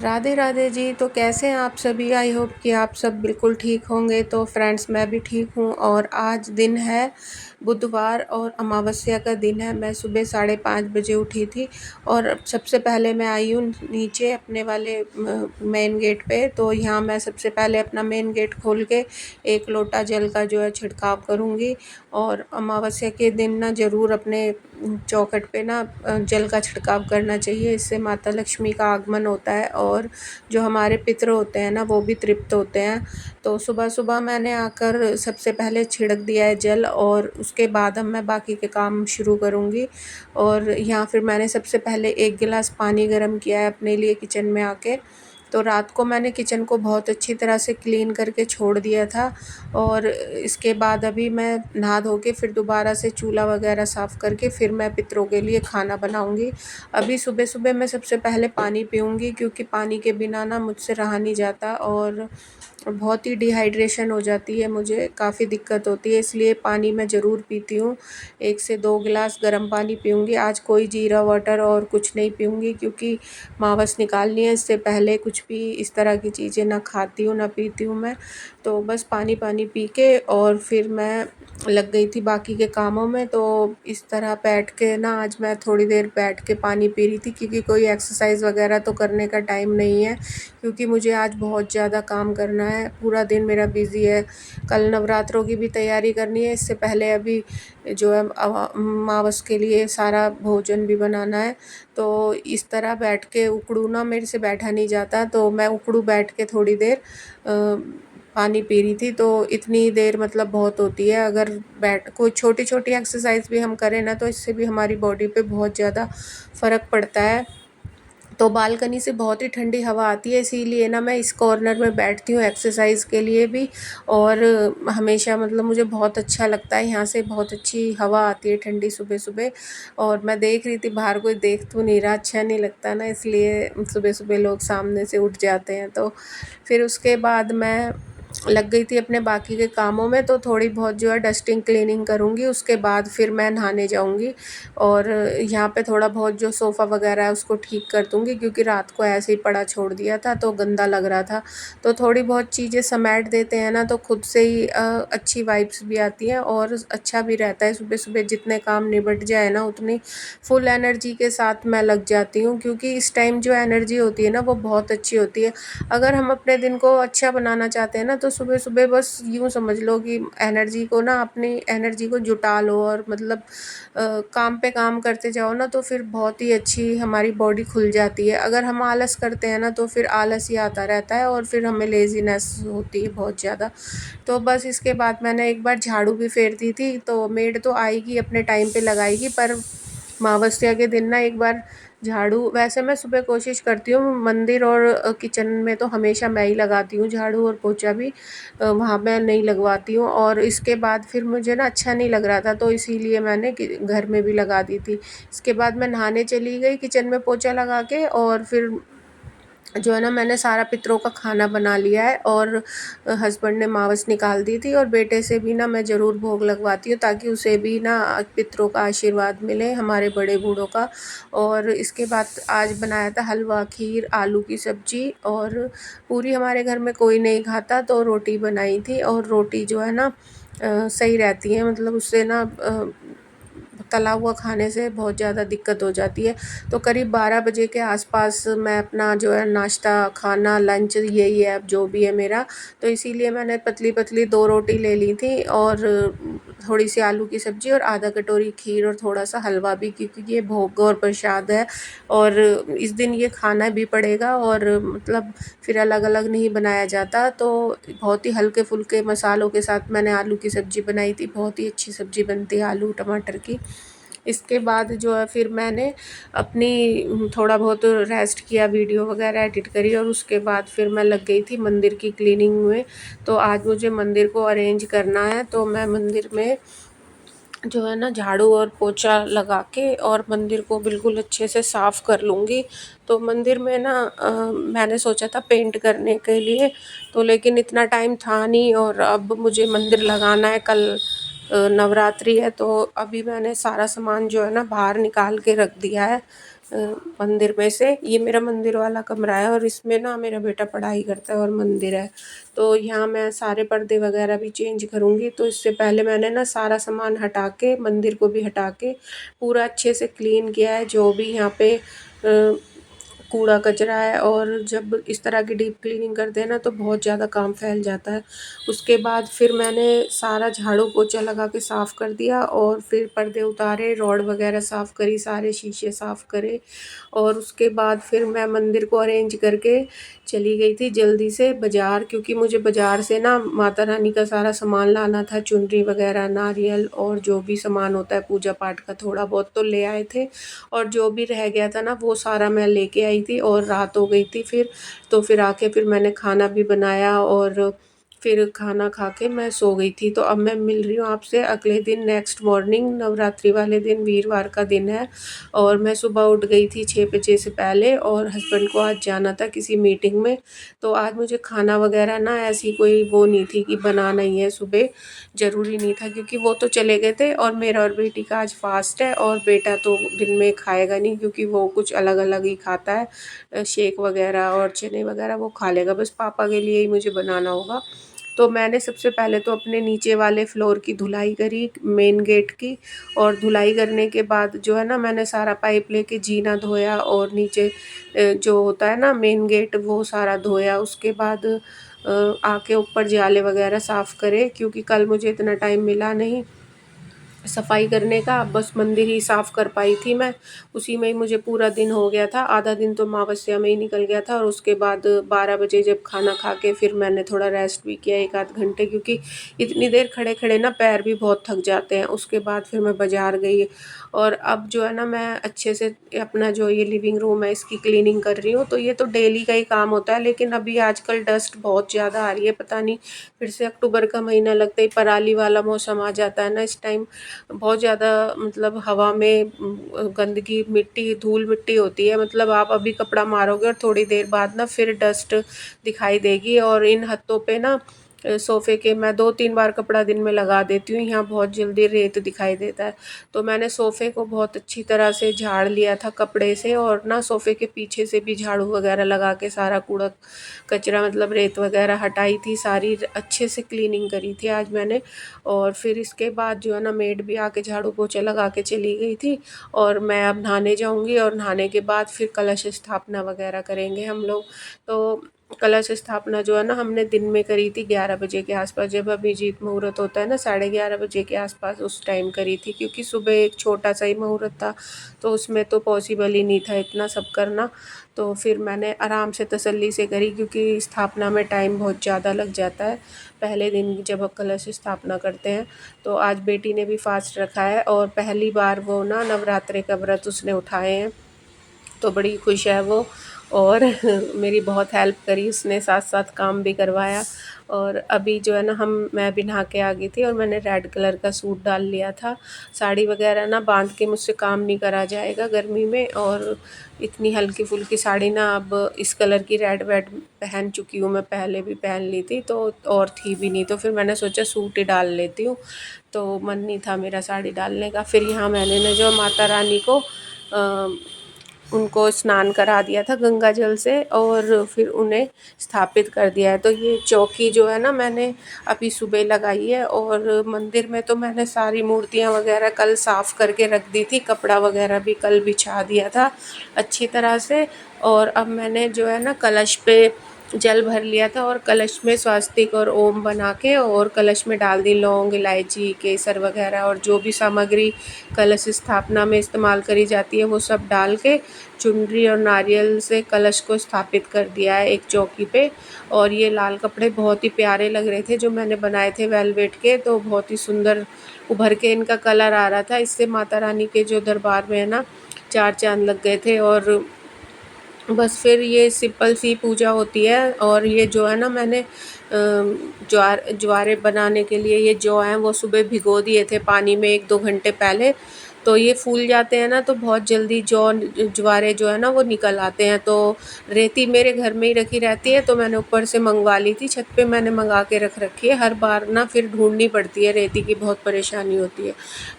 राधे राधे जी। तो कैसे हैं आप सभी? आई होप कि आप सब बिल्कुल ठीक होंगे। तो फ्रेंड्स, मैं भी ठीक हूँ और आज दिन है बुधवार और अमावस्या का दिन है। मैं सुबह 5:30 बजे उठी थी और सबसे पहले मैं आई हूँ नीचे अपने वाले मेन गेट पे। तो यहाँ मैं सबसे पहले अपना मेन गेट खोल के 1 लोटा जल का जो है छिड़काव करूँगी। और अमावस्या के दिन ना ज़रूर अपने चौखट पे ना जल का छिड़काव करना चाहिए। इससे माता लक्ष्मी का आगमन होता है और जो हमारे पितर होते हैं ना, वो भी तृप्त होते हैं। तो सुबह-सुबह मैंने आकर सबसे पहले छिड़क दिया है जल और उसके बाद अब मैं बाकी के काम शुरू करूँगी। और यहाँ फिर मैंने सबसे पहले 1 गिलास पानी गर्म किया है अपने लिए किचन में आके। तो रात को मैंने किचन को बहुत अच्छी तरह से क्लीन करके छोड़ दिया था और इसके बाद अभी मैं नहा धो के फिर दोबारा से चूल्हा वगैरह साफ़ करके फिर मैं पितरों के लिए खाना बनाऊँगी। अभी सुबह-सुबह मैं सबसे पहले पानी पीऊँगी, क्योंकि पानी के बिना ना मुझसे रहा नहीं जाता और बहुत ही डिहाइड्रेशन हो जाती है, मुझे काफ़ी दिक्कत होती है, इसलिए पानी मैं ज़रूर पीती हूँ। 1 से 2 गिलास गर्म पानी पीऊँगी। आज कोई जीरा वाटर और कुछ नहीं पीऊँगी, क्योंकि मावस निकालनी है। इससे पहले कुछ भी इस तरह की चीज़ें ना खाती हूँ, ना पीती हूँ मैं। तो बस पानी पी के और फिर मैं लग गई थी बाकी के कामों में। तो इस तरह बैठ के ना आज मैं थोड़ी देर बैठ के पानी पी रही थी, क्योंकि कोई एक्सरसाइज़ वगैरह तो करने का टाइम नहीं है, क्योंकि मुझे आज बहुत ज़्यादा काम करना है। पूरा दिन मेरा बिज़ी है। कल नवरात्रों की भी तैयारी करनी है। इससे पहले अभी जो है अमावस के लिए सारा भोजन भी बनाना है। तो इस तरह बैठ के उकड़ू ना मेरे से बैठा नहीं जाता, तो मैं उकड़ू बैठ के थोड़ी देर पानी पी रही थी। तो इतनी देर मतलब बहुत होती है। अगर बैठ कोई छोटी-छोटी एक्सरसाइज़ भी हम करें ना, तो इससे भी हमारी बॉडी पे बहुत ज़्यादा फ़र्क पड़ता है। तो बालकनी से बहुत ही ठंडी हवा आती है, इसीलिए ना मैं इस कॉर्नर में बैठती हूँ एक्सरसाइज़ के लिए भी। और हमेशा मतलब मुझे बहुत अच्छा लगता है, यहाँ से बहुत अच्छी हवा आती है ठंडी सुबह-सुबह। और मैं देख रही थी बाहर, कोई देख तो नहीं रहा, अच्छा नहीं लगता ना, इसलिए सुबह-सुबह लोग सामने से उठ जाते हैं। तो फिर उसके बाद मैं लग गई थी अपने बाकी के कामों में। तो थोड़ी बहुत जो है डस्टिंग क्लीनिंग करूँगी, उसके बाद फिर मैं नहाने जाऊँगी। और यहाँ पे थोड़ा बहुत जो सोफ़ा वगैरह है उसको ठीक कर दूँगी, क्योंकि रात को ऐसे ही पड़ा छोड़ दिया था तो गंदा लग रहा था। तो थोड़ी बहुत चीज़ें समेट देते हैं ना, तो खुद से ही अच्छी वाइब्स भी आती हैं और अच्छा भी रहता है। सुबह-सुबह जितने काम निबट जाए ना, उतनी फुल एनर्जी के साथ मैं लग जाती हूँ, क्योंकि इस टाइम जो एनर्जी होती है ना, वो बहुत अच्छी होती है। अगर हम अपने दिन को अच्छा बनाना चाहते हैं ना, तो सुबह-सुबह बस यूँ समझ लो कि एनर्जी को ना, अपनी एनर्जी को जुटा लो और मतलब काम पे काम करते जाओ ना, तो फिर बहुत ही अच्छी हमारी बॉडी खुल जाती है। अगर हम आलस करते हैं ना, तो फिर आलस ही आता रहता है और फिर हमें लेज़ीनेस होती है बहुत ज़्यादा। तो बस इसके बाद मैंने एक बार झाड़ू भी फेर दी थी। तो मेड तो आएगी, अपने टाइम पे लगाएगी, पर अमावस्या के दिन ना एक बार झाड़ू, वैसे मैं सुबह कोशिश करती हूँ मंदिर और किचन में तो हमेशा मैं ही लगाती हूँ झाड़ू और पोछा भी। वहाँ मैं नहीं लगवाती हूँ। और इसके बाद फिर मुझे ना अच्छा नहीं लग रहा था, तो इसीलिए मैंने घर में भी लगा दी थी। इसके बाद मैं नहाने चली गई किचन में पोछा लगा के, और फिर जो है ना, मैंने सारा पितरों का खाना बना लिया है। और हस्बैंड ने मावस निकाल दी थी और बेटे से भी ना मैं ज़रूर भोग लगवाती हूँ, ताकि उसे भी ना पितरों का आशीर्वाद मिले, हमारे बड़े बूढ़ों का। और इसके बाद आज बनाया था हलवा, खीर, आलू की सब्ज़ी और पूरी। हमारे घर में कोई नहीं खाता, तो रोटी बनाई थी। और रोटी जो है ना सही रहती है, मतलब उससे ना तला हुआ खाने से बहुत ज़्यादा दिक्कत हो जाती है। तो करीब 12 बजे के आसपास मैं अपना जो है नाश्ता, खाना, लंच यही है अब जो भी है मेरा। तो इसीलिए मैंने पतली-पतली 2 रोटी ले ली थी और थोड़ी-सी आलू की सब्ज़ी और आधा कटोरी खीर और थोड़ा-सा हलवा भी, क्योंकि ये भोग और प्रसाद है और इस दिन ये खाना भी पड़ेगा। और मतलब फिर अलग-अलग नहीं बनाया जाता। तो बहुत ही हल्के-फुल्के मसालों के साथ मैंने आलू की सब्ज़ी बनाई थी। बहुत ही अच्छी सब्ज़ी बनती है आलू टमाटर की। इसके बाद जो है फिर मैंने अपनी थोड़ा बहुत रेस्ट किया, वीडियो वगैरह एडिट करी और उसके बाद फिर मैं लग गई थी मंदिर की क्लीनिंग में। तो आज मुझे मंदिर को अरेंज करना है, तो मैं मंदिर में जो है ना झाड़ू और पोछा लगा के और मंदिर को बिल्कुल अच्छे से साफ़ कर लूँगी। तो मंदिर में ना मैंने सोचा था पेंट करने के लिए, तो लेकिन इतना टाइम था नहीं और अब मुझे मंदिर लगाना है। कल नवरात्रि है, तो अभी मैंने सारा सामान जो है ना बाहर निकाल के रख दिया है। मंदिर में से। ये मेरा मंदिर वाला कमरा है और इसमें ना मेरा बेटा पढ़ाई करता है और मंदिर है। तो यहाँ मैं सारे पर्दे वगैरह भी चेंज करूँगी। तो इससे पहले मैंने ना सारा सामान हटा के, मंदिर को भी हटा के पूरा अच्छे से क्लीन किया है, जो भी यहाँ पे कूड़ा कचरा है। और जब इस तरह की डीप क्लीनिंग करते हैं ना तो बहुत ज़्यादा काम फैल जाता है। उसके बाद फिर मैंने सारा झाड़ू पोछा लगा के साफ़ कर दिया और फिर पर्दे उतारे, रॉड वगैरह साफ़ करी, सारे शीशे साफ़ करे। और उसके बाद फिर मैं मंदिर को अरेंज करके चली गई थी जल्दी से बाज़ार, क्योंकि मुझे बाज़ार से ना माता रानी का सारा सामान लाना था, चुनरी वगैरह, नारियल और जो भी सामान होता है पूजा पाठ का, थोड़ा बहुत तो ले आए थे। और जो भी रह गया था ना वो सारा मैं लेके आई थी और रात हो गई थी फिर। तो फिर आके फिर मैंने खाना भी बनाया और फिर खाना खा के मैं सो गई थी। तो अब मैं मिल रही हूँ आपसे अगले दिन, नेक्स्ट मॉर्निंग, नवरात्रि वाले दिन, वीरवार का दिन है। और मैं सुबह उठ गई थी 6 बजे से पहले और हस्बैंड को आज जाना था किसी मीटिंग में। तो आज मुझे खाना वगैरह ना ऐसी कोई वो नहीं थी कि बनाना ही है सुबह, ज़रूरी नहीं था, क्योंकि वो तो चले गए थे। और मेरा और बेटी का आज फास्ट है और बेटा तो दिन में खाएगा नहीं, क्योंकि वो कुछ अलग अलग ही खाता है, शेक वगैरह और चने वगैरह वो खा लेगा, बस पापा के लिए ही मुझे बनाना होगा। तो मैंने सबसे पहले तो अपने नीचे वाले फ्लोर की धुलाई करी, मेन गेट की। और धुलाई करने के बाद जो है ना मैंने सारा पाइप लेके जीना धोया और नीचे जो होता है ना मेन गेट वो सारा धोया। उसके बाद आके ऊपर जाले वगैरह साफ़ करे, क्योंकि कल मुझे इतना टाइम मिला नहीं सफाई करने का, बस मंदिर ही साफ़ कर पाई थी मैं। उसी में ही मुझे पूरा दिन हो गया था, आधा दिन तो अमावस्या में ही निकल गया था। और उसके बाद 12 बजे जब खाना खा के फिर मैंने थोड़ा रेस्ट भी किया 1 आध घंटे, क्योंकि इतनी देर खड़े खड़े ना पैर भी बहुत थक जाते हैं। उसके बाद फिर मैं बाज़ार गई और अब जो है ना मैं अच्छे से अपना जो ये लिविंग रूम है इसकी क्लीनिंग कर रही हूँ। तो ये तो डेली का ही काम होता है, लेकिन अभी आजकल डस्ट बहुत ज़्यादा आ रही है, पता नहीं फिर से अक्टूबर का महीना लगते ही पराली वाला मौसम आ जाता है ना इस टाइम। बहुत ज़्यादा मतलब हवा में गंदगी, मिट्टी, धूल मिट्टी होती है। मतलब आप अभी कपड़ा मारोगे और थोड़ी देर बाद ना फिर डस्ट दिखाई देगी। और इन हत्थों पे ना सोफ़े के मैं 2-3 बार कपड़ा दिन में लगा देती हूँ, यहाँ बहुत जल्दी रेत दिखाई देता है। तो मैंने सोफ़े को बहुत अच्छी तरह से झाड़ लिया था कपड़े से, और ना सोफ़े के पीछे से भी झाड़ू वगैरह लगा के सारा कूड़ा कचरा मतलब रेत वगैरह हटाई थी, सारी अच्छे से क्लीनिंग करी थी आज मैंने। और फिर इसके बाद जो है ना मेड भी आके झाड़ू पोछा लगा के चली गई थी। और मैं अब नहाने जाऊंगी और नहाने के बाद फिर कलश स्थापना वगैरह करेंगे हम लोग। तो कलश स्थापना जो है ना हमने दिन में करी थी 11 बजे के आसपास, जब अभिजीत मुहूर्त होता है ना 11:30 बजे के आसपास, उस टाइम करी थी, क्योंकि सुबह एक छोटा सा ही मुहूर्त था तो उसमें तो पॉसिबल ही नहीं था इतना सब करना। तो फिर मैंने आराम से तसल्ली से करी, क्योंकि स्थापना में टाइम बहुत ज़्यादा लग जाता है पहले दिन जब कलश स्थापना करते हैं। तो आज बेटी ने भी फास्ट रखा है और पहली बार वो ना नवरात्रे का व्रत उसने उठाए हैं, तो बड़ी खुश है वो। और मेरी बहुत हेल्प करी उसने, साथ साथ काम भी करवाया। और अभी जो है ना मैं भी नहा के आ गई थी और मैंने रेड कलर का सूट डाल लिया था। साड़ी वगैरह ना बांध के मुझसे काम नहीं करा जाएगा गर्मी में, और इतनी हल्की फुल्की साड़ी ना अब इस कलर की रेड वेड पहन चुकी हूँ मैं, पहले भी पहन ली थी तो और थी भी नहीं, तो फिर मैंने सोचा सूट ही डाल लेती हूँ। तो मन नहीं था मेरा साड़ी डालने का। फिर यहाँ मैंने ना जो माता रानी को उनको स्नान करा दिया था गंगा जल से और फिर उन्हें स्थापित कर दिया है। तो ये चौकी जो है ना मैंने अभी सुबह लगाई है। और मंदिर में तो मैंने सारी मूर्तियाँ वगैरह कल साफ़ करके रख दी थी, कपड़ा वगैरह भी कल बिछा दिया था अच्छी तरह से। और अब मैंने जो है ना कलश पे जल भर लिया था और कलश में स्वास्तिक और ओम बना के और कलश में डाल दी लौंग, इलायची, केसर वगैरह और जो भी सामग्री कलश स्थापना में इस्तेमाल करी जाती है वो सब डाल के चुनरी और नारियल से कलश को स्थापित कर दिया है एक चौकी पे। और ये लाल कपड़े बहुत ही प्यारे लग रहे थे जो मैंने बनाए थे वेलवेट के, तो बहुत ही सुंदर उभर के इनका कलर आ रहा था। इससे माता रानी के जो दरबार में है ना 4 चाँद लग गए थे। और बस फिर ये सिंपल सी पूजा होती है। और ये जो है ना मैंने ज्वारे बनाने के लिए ये जौ हैं वो सुबह भिगो दिए थे पानी में 1-2 घंटे पहले। तो ये फूल जाते हैं ना तो बहुत जल्दी ज्वारे जो है ना वो निकल आते हैं। तो रेती मेरे घर में ही रखी रहती है, तो मैंने ऊपर से मंगवा ली थी, छत पे मैंने मंगा के रख रखी है। हर बार ना फिर ढूंढनी पड़ती है, रेती की बहुत परेशानी होती है।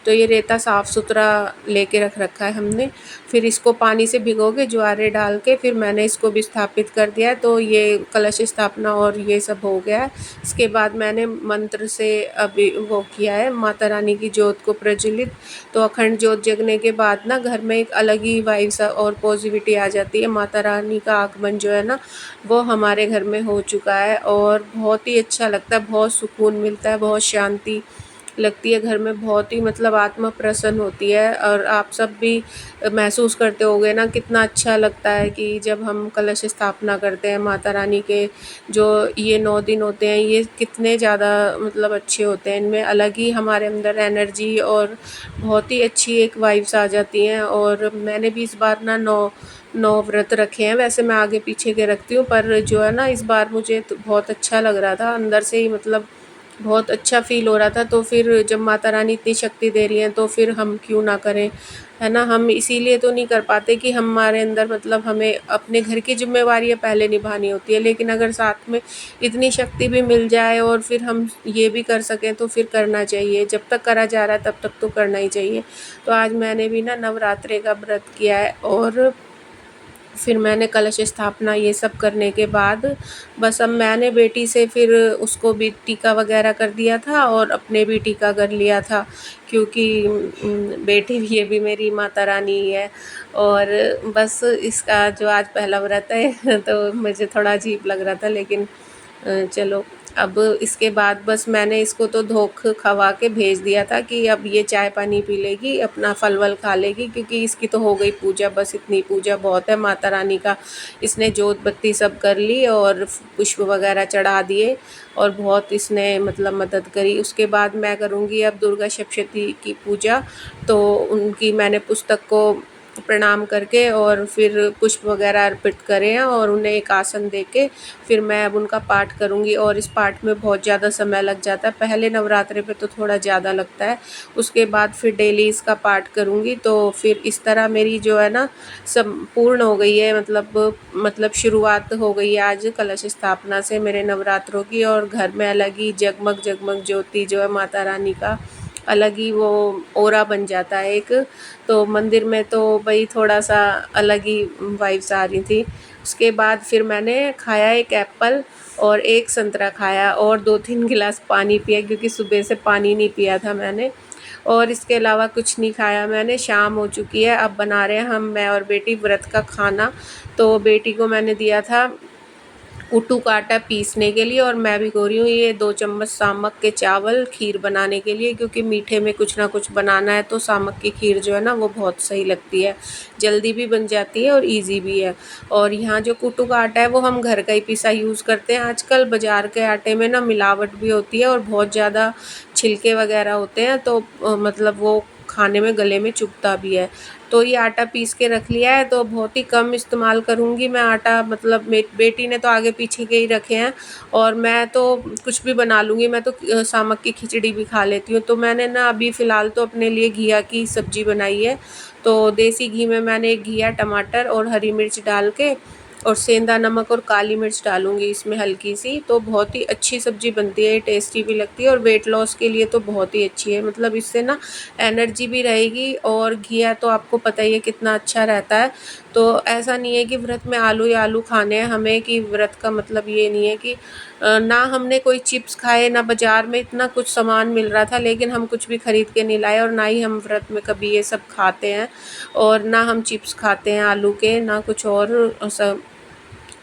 तो ये रेता साफ़ सुथरा लेके रख रखा है हमने। फिर इसको पानी से भिगो के ज्वारे डाल के फिर मैंने इसको भी स्थापित कर दिया है। तो ये कलश स्थापना और ये सब हो गया है। इसके बाद मैंने मंत्र से अभी वो किया है, माता रानी की जोत को प्रज्वलित। तो अखंड जोत जगने के बाद ना घर में एक अलग ही वाइब्स और पॉजिटिविटी आ जाती है। माता रानी का आगमन जो है ना वो हमारे घर में हो चुका है और बहुत ही अच्छा लगता है, बहुत सुकून मिलता है, बहुत शांति लगती है घर में, बहुत ही मतलब आत्मा प्रसन्न होती है। और आप सब भी महसूस करते होंगे ना कितना अच्छा लगता है कि जब हम कलश स्थापना करते हैं माता रानी के, जो ये 9 दिन होते हैं ये कितने ज़्यादा मतलब अच्छे होते हैं। इनमें अलग ही हमारे अंदर एनर्जी और बहुत ही अच्छी एक वाइब्स आ जाती हैं। और मैंने भी इस बार ना 9 व्रत रखे हैं, वैसे मैं आगे पीछे के रखती हूँ, पर जो है ना इस बार मुझे तो बहुत अच्छा लग रहा था, अंदर से ही मतलब बहुत अच्छा फ़ील हो रहा था। तो फिर जब माता रानी इतनी शक्ति दे रही हैं तो फिर हम क्यों ना करें, है ना। हम इसीलिए तो नहीं कर पाते कि हमारे अंदर मतलब हमें अपने घर की ज़िम्मेवारियाँ पहले निभानी होती है, लेकिन अगर साथ में इतनी शक्ति भी मिल जाए और फिर हम ये भी कर सकें तो फिर करना चाहिए। जब तक करा जा रहा है तब तक तो करना ही चाहिए। तो आज मैंने भी ना नवरात्रे का व्रत किया है और फिर मैंने कलश स्थापना ये सब करने के बाद बस अब मैंने बेटी से फिर उसको भी टीका वगैरह कर दिया था और अपने भी टीका कर लिया था, क्योंकि बेटी भी ये भी मेरी माता रानी ही है। और बस इसका जो आज पहला व्रत है तो मुझे थोड़ा अजीब लग रहा था, लेकिन चलो अब इसके बाद बस मैंने इसको तो धोख खवा के भेज दिया था कि अब ये चाय पानी पी लेगी, अपना फल वल खा लेगी, क्योंकि इसकी तो हो गई पूजा, बस इतनी पूजा बहुत है माता रानी का। इसने जोत बत्ती सब कर ली और पुष्प वगैरह चढ़ा दिए और बहुत इसने मतलब मदद करी। उसके बाद मैं करूँगी अब दुर्गा सप्तशती की पूजा। तो उनकी मैंने पुस्तक को प्रणाम करके और फिर पुष्प वगैरह अर्पित करे हैं और उन्हें एक आसन दे के फिर मैं अब उनका पाठ करूँगी। और इस पाठ में बहुत ज़्यादा समय लग जाता है, पहले नवरात्रे पे तो थोड़ा ज़्यादा लगता है, उसके बाद फिर डेली इसका पाठ करूँगी। तो फिर इस तरह मेरी जो है ना संपूर्ण हो गई है, मतलब शुरुआत हो गई है आज कलश स्थापना से मेरे नवरात्रों की। और घर में अलग ही जगमग जगमग ज्योति जो है माता रानी का अलग ही वो ऑरा बन जाता है एक। तो मंदिर में तो भाई थोड़ा-सा अलग ही वाइब्स आ रही थी। उसके बाद फिर मैंने खाया एक एप्पल और एक संतरा खाया और 2-3 गिलास पानी पिया, क्योंकि सुबह से पानी नहीं पिया था मैंने। और इसके अलावा कुछ नहीं खाया मैंने। शाम हो चुकी है, अब बना रहे हैं मैं और बेटी व्रत का खाना। तो बेटी को मैंने दिया था कुट्टू का आटा पीसने के लिए और मैं भिगो रही हूँ ये 2 चम्मच सामक के चावल खीर बनाने के लिए, क्योंकि मीठे में कुछ ना कुछ बनाना है तो सामक की खीर जो है ना वो बहुत सही लगती है, जल्दी भी बन जाती है और इजी भी है। और यहाँ जो कुट्टू का आटा है वो हम घर का ही पिसा यूज़ करते हैं। आजकल बाज़ार के आटे में ना मिलावट भी होती है और बहुत ज़्यादा छिलके वगैरह होते हैं, तो मतलब वो खाने में गले में चुभता भी है। तो ये आटा पीस के रख लिया है, तो बहुत ही कम इस्तेमाल करूँगी मैं आटा, मतलब बेटी ने तो आगे पीछे के ही रखे हैं और मैं तो कुछ भी बना लूँगी। मैं तो सामक की खिचड़ी भी खा लेती हूँ। तो मैंने ना अभी फ़िलहाल तो अपने लिए घिया की सब्ज़ी बनाई है। तो देसी घी में मैंने घिया, टमाटर और हरी मिर्च डाल के और सेंधा नमक और काली मिर्च डालूँगी इसमें हल्की सी, तो बहुत ही अच्छी सब्ज़ी बनती है, टेस्टी भी लगती है और वेट लॉस के लिए तो बहुत ही अच्छी है। मतलब इससे ना एनर्जी भी रहेगी और घिया तो आपको पता ही है कितना अच्छा रहता है। तो ऐसा नहीं है कि व्रत में आलू ही आलू खाने हैं हमें, कि व्रत का मतलब ये नहीं है कि ना हमने कोई चिप्स खाए, ना बाज़ार में इतना कुछ सामान मिल रहा था लेकिन हम कुछ भी ख़रीद के नहीं लाए, और ना ही हम व्रत में कभी ये सब खाते हैं। और ना हम चिप्स खाते हैं आलू के, ना कुछ और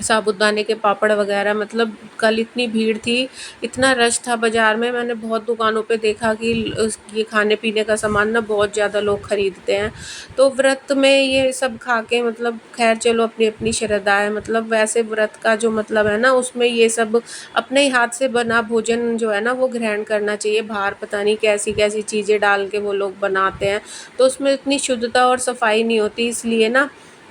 साबूदाने के पापड़ वगैरह। मतलब कल इतनी भीड़ थी, इतना रश था बाज़ार में, मैंने बहुत दुकानों पे देखा कि ये खाने पीने का सामान ना बहुत ज़्यादा लोग ख़रीदते हैं। तो व्रत में ये सब खा के मतलब खैर चलो अपनी अपनी श्रद्धा है, मतलब वैसे व्रत का जो मतलब है ना उसमें ये सब अपने ही हाथ से बना भोजन जो है ना वो ग्रहण करना चाहिए। बाहर पता नहीं कैसी कैसी चीज़ें डाल के वो लोग बनाते हैं, तो उसमें इतनी शुद्धता और सफाई नहीं होती, इसलिए ना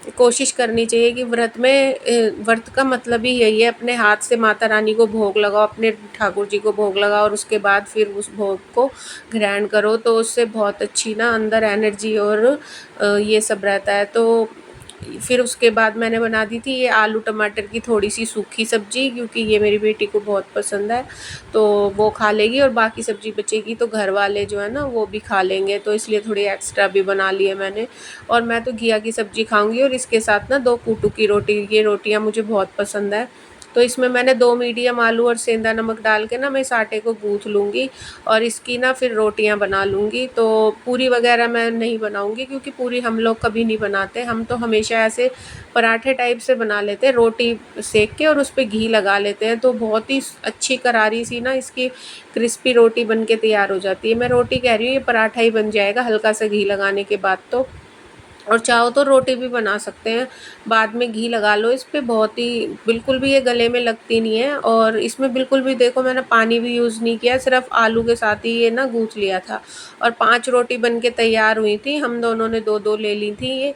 कोशिश करनी चाहिए कि व्रत का मतलब ही यही है, अपने हाथ से माता रानी को भोग लगाओ, अपने ठाकुर जी को भोग लगाओ और उसके बाद फिर उस भोग को ग्रहण करो, तो उससे बहुत अच्छी ना अंदर एनर्जी और ये सब रहता है। तो फिर उसके बाद मैंने बना दी थी ये आलू टमाटर की थोड़ी सी सूखी सब्ज़ी, क्योंकि ये मेरी बेटी को बहुत पसंद है, तो वो खा लेगी और बाकी सब्ज़ी बचेगी तो घर वाले जो है ना वो भी खा लेंगे, तो इसलिए थोड़ी एक्स्ट्रा भी बना ली है मैंने। और मैं तो घिया की सब्ज़ी खाऊंगी और इसके साथ ना 2 कूटू की रोटी, ये रोटियां मुझे बहुत पसंद है। तो इसमें मैंने 2 मीडियम आलू और सेंधा नमक डाल के ना मैं इस आटे को गूँथ लूँगी और इसकी ना फिर रोटियां बना लूँगी। तो पूरी वगैरह मैं नहीं बनाऊँगी, क्योंकि पूरी हम लोग कभी नहीं बनाते, हम तो हमेशा ऐसे पराठे टाइप से बना लेते हैं, रोटी सेक के और उस पे घी लगा लेते हैं, तो बहुत ही अच्छी करारी सी ना इसकी क्रिस्पी रोटी बन के तैयार हो जाती है। मैं रोटी कह रही हूँ, ये पराठा ही बन जाएगा हल्का सा घी लगाने के बाद तो। और चाहो तो रोटी भी बना सकते हैं, बाद में घी लगा लो इस पे, बहुत ही बिल्कुल भी ये गले में लगती नहीं है। और इसमें बिल्कुल भी देखो मैंने पानी भी यूज़ नहीं किया, सिर्फ आलू के साथ ही ये ना गूँथ लिया था और 5 रोटी बन के तैयार हुई थी, हम दोनों ने 2-2 ले ली थी ये।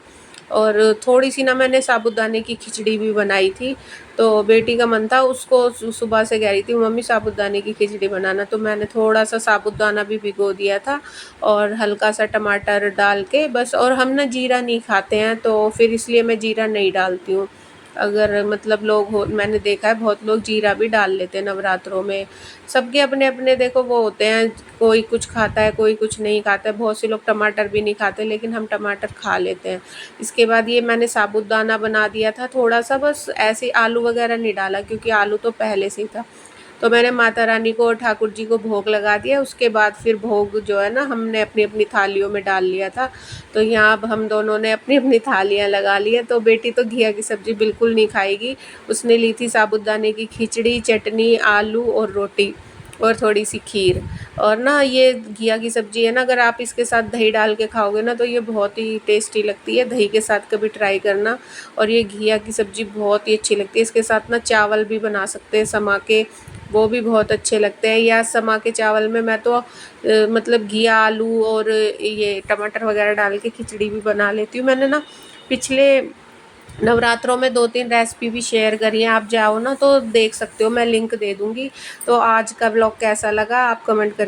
और थोड़ी सी ना मैंने साबूदाने की खिचड़ी भी बनाई थी, तो बेटी का मन था, उसको सुबह से कह रही थी मम्मी साबूदाने की खिचड़ी बनाना, तो मैंने थोड़ा सा साबूदाना भी भिगो दिया था और हल्का सा टमाटर डाल के बस। और हम ना जीरा नहीं खाते हैं, तो फिर इसलिए मैं जीरा नहीं डालती हूँ। अगर मतलब लोग हो, मैंने देखा है बहुत लोग जीरा भी डाल लेते हैं नवरात्रों में। सबके अपने अपने देखो वो होते हैं, कोई कुछ खाता है कोई कुछ नहीं खाता है, बहुत से लोग टमाटर भी नहीं खाते, लेकिन हम टमाटर खा लेते हैं। इसके बाद ये मैंने साबूदाना बना दिया था थोड़ा सा, बस ऐसे आलू वगैरह नहीं डाला क्योंकि आलू तो पहले से ही था। तो मैंने माता रानी को और ठाकुर जी को भोग लगा दिया, उसके बाद फिर भोग जो है ना हमने अपनी अपनी थालियों में डाल लिया था। तो यहाँ अब हम दोनों ने अपनी अपनी थालियाँ लगा ली है। तो बेटी तो घिया की सब्ज़ी बिल्कुल नहीं खाएगी, उसने ली थी साबूदाने की खिचड़ी, चटनी, आलू और रोटी और थोड़ी सी खीर। और ना ये घिया की सब्ज़ी है ना, अगर आप इसके साथ दही डाल के खाओगे ना तो ये बहुत ही टेस्टी लगती है, दही के साथ कभी ट्राई करना। और ये घिया की सब्ज़ी बहुत ही अच्छी लगती है, इसके साथ ना चावल भी बना सकते हैं समा के, वो भी बहुत अच्छे लगते हैं। या समा के चावल में मैं तो मतलब घिया आलू और ये टमाटर वगैरह डाल के खिचड़ी भी बना लेती हूँ। मैंने ना पिछले नवरात्रों में 2-3 रेसिपी भी शेयर करी हैं, आप जाओ ना तो देख सकते हो, मैं लिंक दे दूँगी। तो आज का व्लॉग कैसा लगा आप कमेंट कर